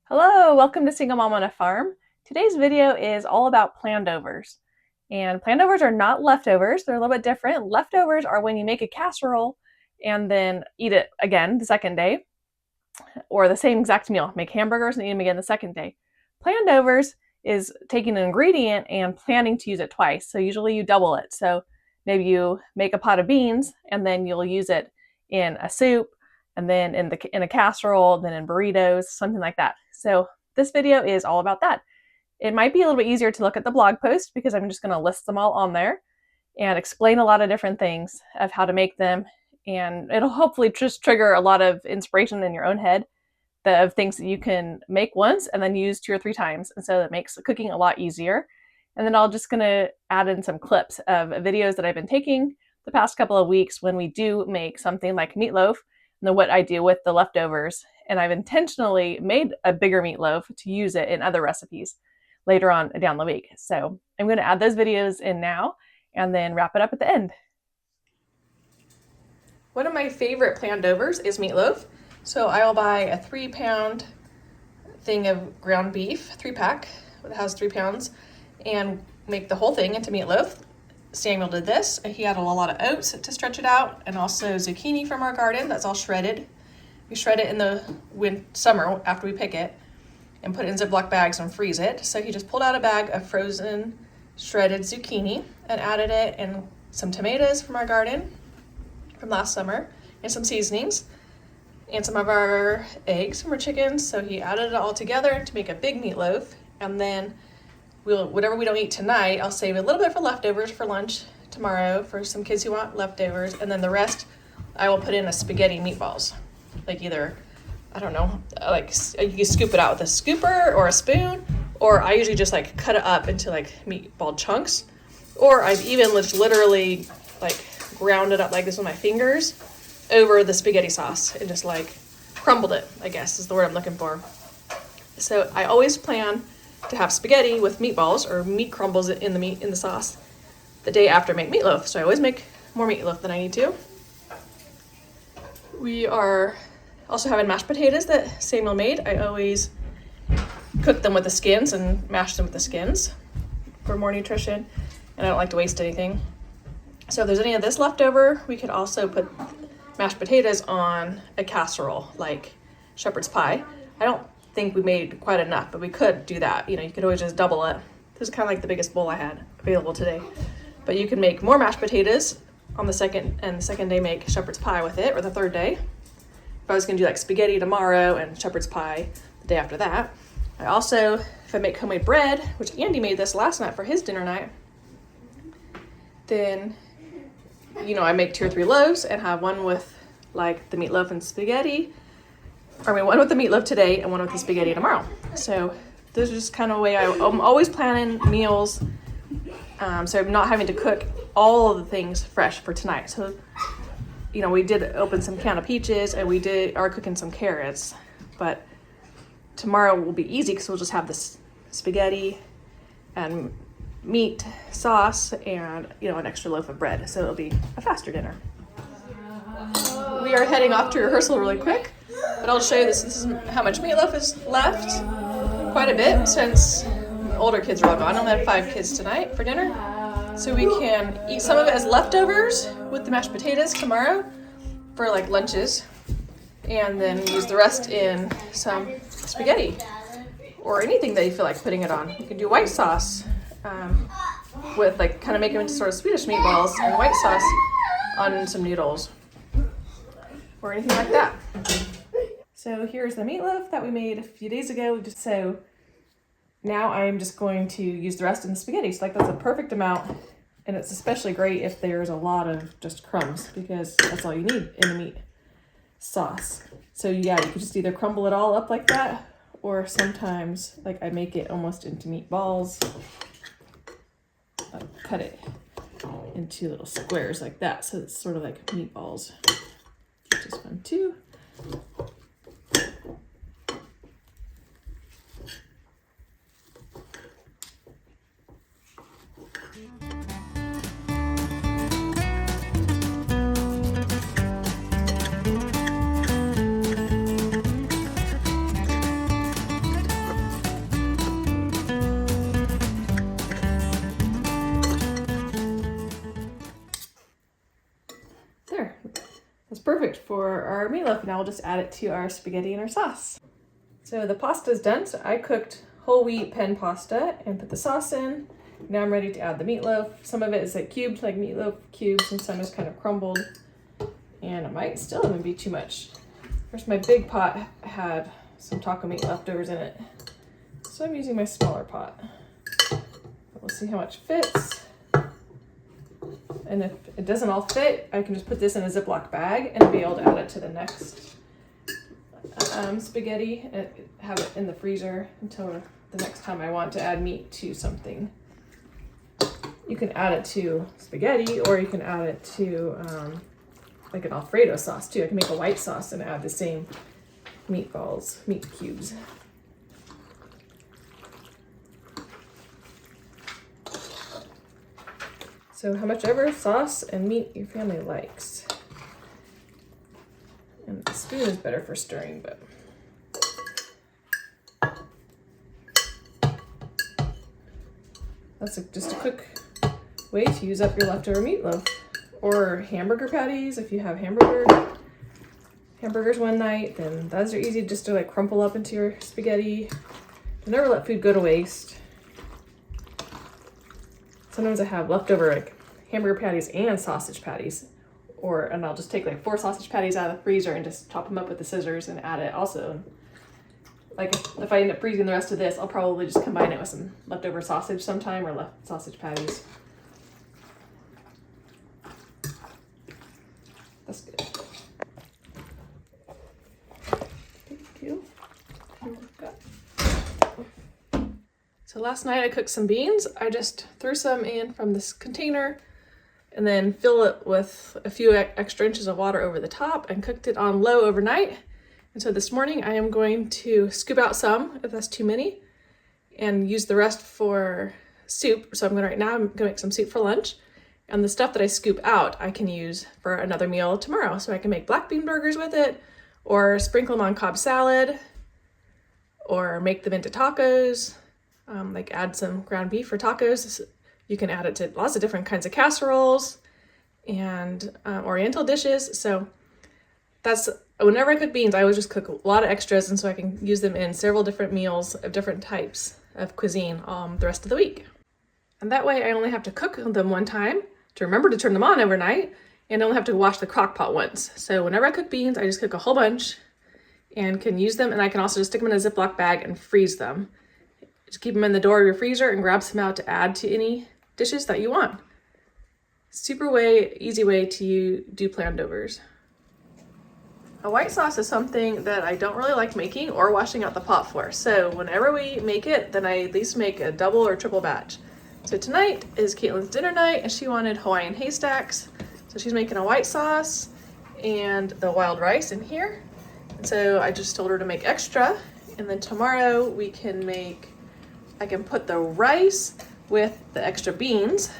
Hello, welcome to Single Mom on a Farm. Today's video is all about plandovers. And plandovers are not leftovers, they're a little bit different. Leftovers are when you make a casserole and then eat it again the second day, or the same exact meal. Make hamburgers and eat them again the second day. Plandovers is taking an ingredient and planning to use it twice. So usually you double it. So maybe you make a pot of beans and then you'll use it in a soup, and then in a casserole, then in burritos, something like that. So this video is all about that. It might be a little bit easier to look at the blog post because I'm just going to list them all on there and explain a lot of different things of how to make them. And it'll hopefully just trigger a lot of inspiration in your own head of things that you can make once and then use 2 or 3 times. And so it makes cooking a lot easier. And then I'm just going to add in some clips of videos that I've been taking the past couple of weeks when we do make something like meatloaf, and then what I do with the leftovers. And I've intentionally made a bigger meatloaf to use it in other recipes later on down the week. So I'm going to add those videos in now and then wrap it up at the end. One of my favorite plandovers is meatloaf. So I will buy a 3-pound thing of ground beef, 3-pack, that has 3 pounds, and make the whole thing into meatloaf. Samuel did this. He added a lot of oats to stretch it out, and also zucchini from our garden. That's all shredded. We shred it in the summer after we pick it and put it in Ziploc bags and freeze it. So he just pulled out a bag of frozen shredded zucchini and added it, and some tomatoes from our garden from last summer, and some seasonings, and some of our eggs from our chickens. So he added it all together to make a big meatloaf. And then whatever we don't eat tonight, I'll save a little bit for leftovers for lunch tomorrow for some kids who want leftovers. And then the rest I will put in a spaghetti meatballs. Like either, I don't know, like you can scoop it out with a scooper or a spoon, or I usually just like cut it up into like meatball chunks. Or I've even literally like ground it up like this with my fingers over the spaghetti sauce and just like crumbled it, I guess is the word I'm looking for. So I always plan to have spaghetti with meatballs or meat crumbles in the sauce the day after I make meatloaf. So I always make more meatloaf than I need to. We are also having mashed potatoes that Samuel made. I always cook them with the skins and mash them with the skins for more nutrition, and I don't like to waste anything. So if there's any of this left over, we could also put mashed potatoes on a casserole like shepherd's pie. I don't think we made quite enough, but we could do that. You know, you could always just double it. This is kind of like the biggest bowl I had available today. But you can make more mashed potatoes on the second day make shepherd's pie with it, or the third day. If I was going to do like spaghetti tomorrow and shepherd's pie the day after that. I also, if I make homemade bread, which Andy made this last night for his dinner night, then, you know, I make 2 or 3 loaves and have one with like the meatloaf and spaghetti. One with the meatloaf today and one with the spaghetti tomorrow. So this is just kind of a way I'm always planning meals, so I'm not having to cook all of the things fresh for tonight. So, you know, we did open some can of peaches and we are cooking some carrots, but tomorrow will be easy because we'll just have this spaghetti and meat sauce and, you know, an extra loaf of bread. So it'll be a faster dinner. We are heading off to rehearsal really quick, but I'll show you this is how much meatloaf is left. Quite a bit since older kids are all gone. I only have 5 kids tonight for dinner. So we can eat some of it as leftovers with the mashed potatoes tomorrow for like lunches, and then use the rest in some spaghetti or anything that you feel like putting it on. You can do white sauce with like kind of make them into sort of Swedish meatballs and white sauce on some noodles or anything like that. So here's the meatloaf that we made a few days ago. So now I'm just going to use the rest in the spaghetti. So like that's a perfect amount, and it's especially great if there's a lot of just crumbs, because that's all you need in the meat sauce. So yeah, you could just either crumble it all up like that, or sometimes like I make it almost into meatballs. I'll cut it into little squares like that, so it's sort of like meatballs. Just 1, 2. perfect for our meatloaf. Now we'll just add it to our spaghetti and our sauce. So the pasta's done. So I cooked whole wheat pen pasta and put the sauce in. Now I'm ready to add the meatloaf. Some of it is like cubed, like meatloaf cubes, and some is kind of crumbled. And it might still even be too much. First, my big pot had some taco meat leftovers in it. So I'm using my smaller pot. We'll see how much fits. And if it doesn't all fit, I can just put this in a Ziploc bag and be able to add it to the next spaghetti and have it in the freezer until the next time I want to add meat to something. You can add it to spaghetti, or you can add it to like an Alfredo sauce too. I can make a white sauce and add the same meatballs, meat cubes. So how much ever sauce and meat your family likes. And the spoon is better for stirring, but that's just a quick way to use up your leftover meatloaf. Or hamburger patties, if you have hamburgers one night, then those are easy just to like crumple up into your spaghetti. Never let food go to waste. Sometimes I have leftover like hamburger patties and sausage patties, and I'll just take like 4 sausage patties out of the freezer and just chop them up with the scissors and add it also. Like if I end up freezing the rest of this, I'll probably just combine it with some leftover sausage sometime, or left sausage patties. That's good. Thank you. So last night I cooked some beans. I just threw some in from this container and then fill it with a few extra inches of water over the top and cooked it on low overnight. And so this morning I am going to scoop out some, if that's too many, and use the rest for soup. So I'm gonna make some soup for lunch. And the stuff that I scoop out, I can use for another meal tomorrow. So I can make black bean burgers with it, or sprinkle them on Cobb salad, or make them into tacos, like add some ground beef for tacos. You can add it to lots of different kinds of casseroles and oriental dishes. So that's, whenever I cook beans, I always just cook a lot of extras, and so I can use them in several different meals of different types of cuisine the rest of the week. And that way I only have to cook them one time, to remember to turn them on overnight, and I only have to wash the crock pot once. So whenever I cook beans, I just cook a whole bunch and can use them, and I can also just stick them in a Ziploc bag and freeze them. Just keep them in the door of your freezer and grab some out to add to any dishes that you want. Super easy way to do plandovers. A white sauce is something that I don't really like making or washing out the pot for. So whenever we make it, then I at least make a double or triple batch. So tonight is Caitlin's dinner night, and she wanted Hawaiian Haystacks. So she's making a white sauce and the wild rice in here. And so I just told her to make extra. And then tomorrow I can put the rice with the extra beans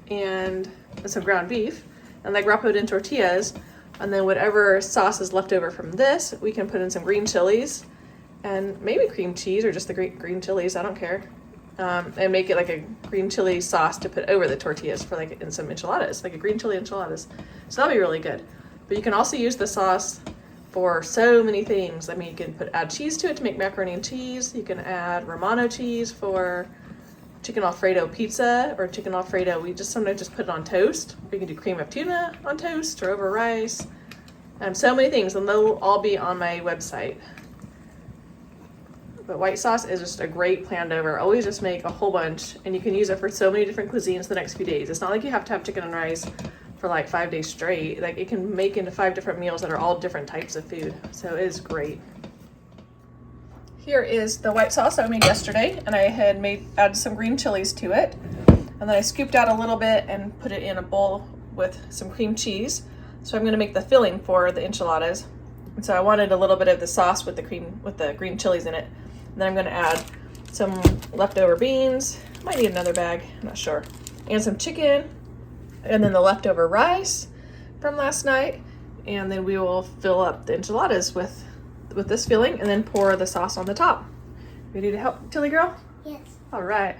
and some ground beef, and like wrap it in tortillas. And then whatever sauce is left over from this, we can put in some green chilies and maybe cream cheese, or just the green chilies, I don't care. And make it like a green chili sauce to put over the tortillas for like in some enchiladas, like a green chili enchiladas. So that'll be really good. But you can also use the sauce for so many things. I mean, you can add cheese to it to make macaroni and cheese. You can add Romano cheese for chicken Alfredo pizza, or chicken Alfredo. We sometimes just put it on toast. We can do cream of tuna on toast or over rice. So many things, and they'll all be on my website. But white sauce is just a great plandover. Always just make a whole bunch, and you can use it for so many different cuisines the next few days. It's not like you have to have chicken and rice for like 5 days straight. Like it can make into 5 different meals that are all different types of food. So it is great. Here is the white sauce I made yesterday, and I had added some green chilies to it. And then I scooped out a little bit and put it in a bowl with some cream cheese. So I'm gonna make the filling for the enchiladas. And so I wanted a little bit of the sauce with the green chilies in it. And then I'm gonna add some leftover beans. Might need another bag, I'm not sure. And some chicken, and then the leftover rice from last night. And then we will fill up the enchiladas with this filling, and then pour the sauce on the top. Ready to help, Tilly girl? Yes. All right.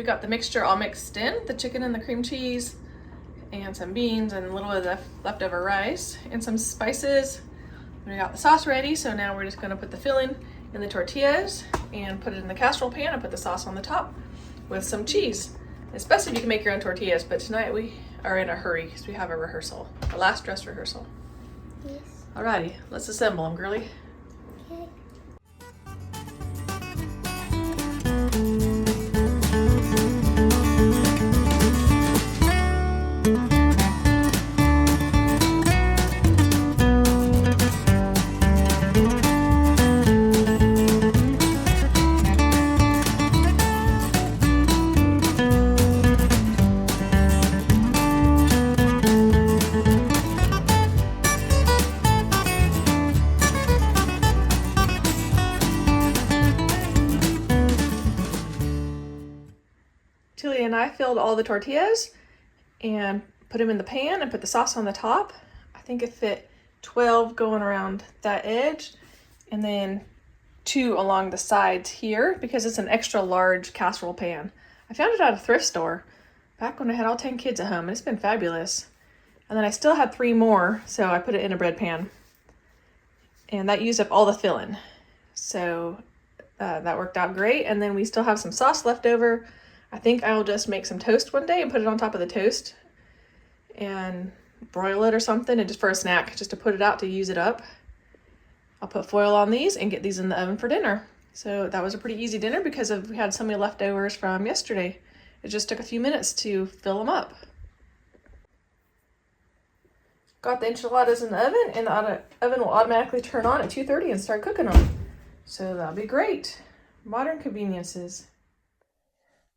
got the mixture all mixed in, the chicken and the cream cheese, and some beans and a little bit of leftover rice and some spices. We got the sauce ready, so now we're just gonna put the filling in the tortillas and put it in the casserole pan and put the sauce on the top with some cheese. It's best if you can make your own tortillas, but tonight we are in a hurry because we have a rehearsal, a last dress rehearsal. Yes. Alrighty, let's assemble them, girly. Okay. Tilly and I filled all the tortillas and put them in the pan and put the sauce on the top. I think it fit 12 going around that edge and then 2 along the sides here because it's an extra large casserole pan. I found it at a thrift store back when I had all 10 kids at home and it's been fabulous. And then I still had 3 more, so I put it in a bread pan. And that used up all the filling. So that worked out great. And then we still have some sauce left over. I think I'll just make some toast one day and put it on top of the toast and broil it or something, and just for a snack, just to put it out to use it up. I'll put foil on these and get these in the oven for dinner. So that was a pretty easy dinner because we had so many leftovers from yesterday. It just took a few minutes to fill them up. Got the enchiladas in the oven, and the oven will automatically turn on at 2:30 and start cooking them. So that'll be great. Modern conveniences.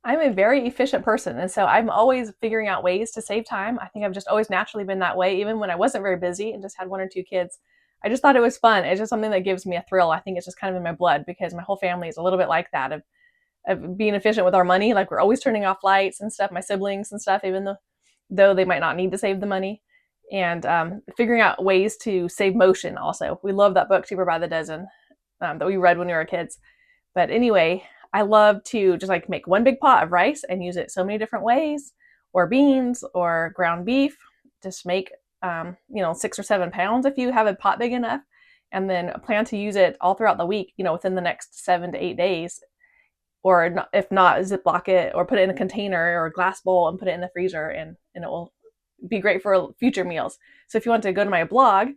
I'm a very efficient person, and so I'm always figuring out ways to save time. I think I've just always naturally been that way, even when I wasn't very busy and just had 1 or 2 kids. I just thought it was fun. It's just something that gives me a thrill. I think it's just kind of in my blood because my whole family is a little bit like that, of being efficient with our money. Like, we're always turning off lights and stuff, my siblings and stuff, even though they might not need to save the money. And figuring out ways to save motion also. We love that book, Cheaper by the Dozen, that we read when we were kids. But anyway, I love to just like make one big pot of rice and use it so many different ways, or beans or ground beef. Just make, 6 or 7 pounds if you have a pot big enough, and then plan to use it all throughout the week, within the next 7 to 8 days. Or if not, Ziploc it or put it in a container or a glass bowl and put it in the freezer, and it will be great for future meals. So if you want to go to my blog,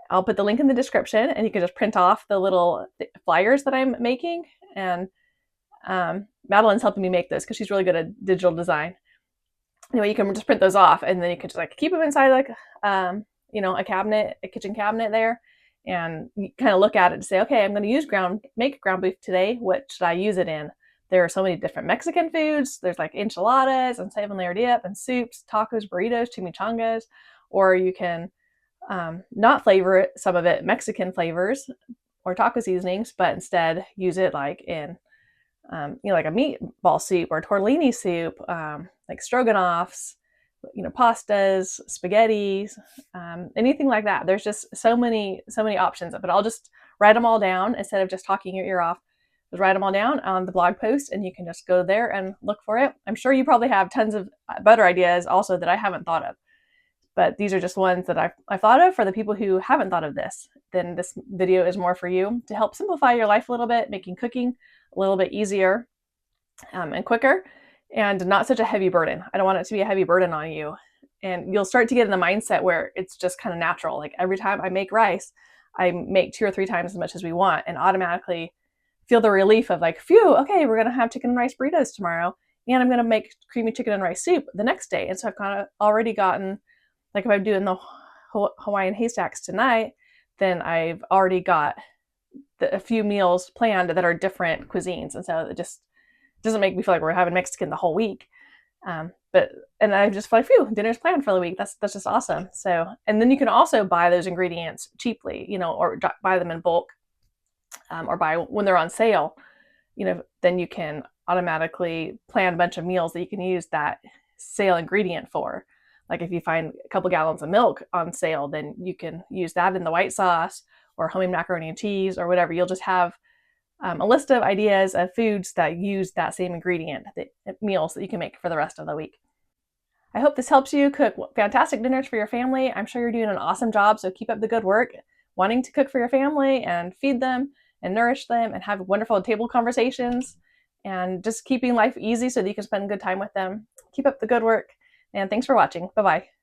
I'll put the link in the description, and you can just print off the little flyers that I'm making. And Madeline's helping me make this because she's really good at digital design. Anyway, you can just print those off, and then you can just like keep them inside a cabinet, a kitchen cabinet there, and you kind of look at it and say, okay, I'm going to make ground beef today. What should I use it in? There are so many different Mexican foods. There's like enchiladas and 7-layer dip and soups, tacos, burritos, chimichangas, or you can not flavor it, some of it Mexican flavors or taco seasonings, but instead use it like in, like a meatball soup or tortellini soup, like stroganoffs, pastas, spaghetti, anything like that. There's just so many options, but I'll just write them all down instead of just talking your ear off. Just write them all down on the blog post, and you can just go there and look for it. I'm sure you probably have tons of better ideas also that I haven't thought of, but these are just ones that I've thought of for the people who haven't thought of this. Then this video is more for you to help simplify your life a little bit, making cooking a little bit easier and quicker, and not such a heavy burden. I don't want it to be a heavy burden on you. And you'll start to get in the mindset where it's just kind of natural. Like, every time I make rice, I make 2 or 3 times as much as we want, and automatically feel the relief of like, phew, okay, we're going to have chicken and rice burritos tomorrow, and I'm going to make creamy chicken and rice soup the next day. And so I've kind of already gotten, like, if I'm doing the Hawaiian Haystacks tonight, then I've already got a few meals planned that are different cuisines. And so it just doesn't make me feel like we're having Mexican the whole week. And I just feel like, phew, dinner's planned for the week. That's just awesome. So, and then you can also buy those ingredients cheaply, or buy them in bulk, or buy when they're on sale, then you can automatically plan a bunch of meals that you can use that sale ingredient for. Like, if you find a couple gallons of milk on sale, then you can use that in the white sauce or homemade macaroni and cheese or whatever. You'll just have a list of ideas of foods that use that same ingredient, the meals that you can make for the rest of the week. I hope this helps you cook fantastic dinners for your family. I'm sure you're doing an awesome job, so keep up the good work, wanting to cook for your family and feed them and nourish them and have wonderful table conversations and just keeping life easy so that you can spend good time with them. Keep up the good work, and thanks for watching. Bye-bye.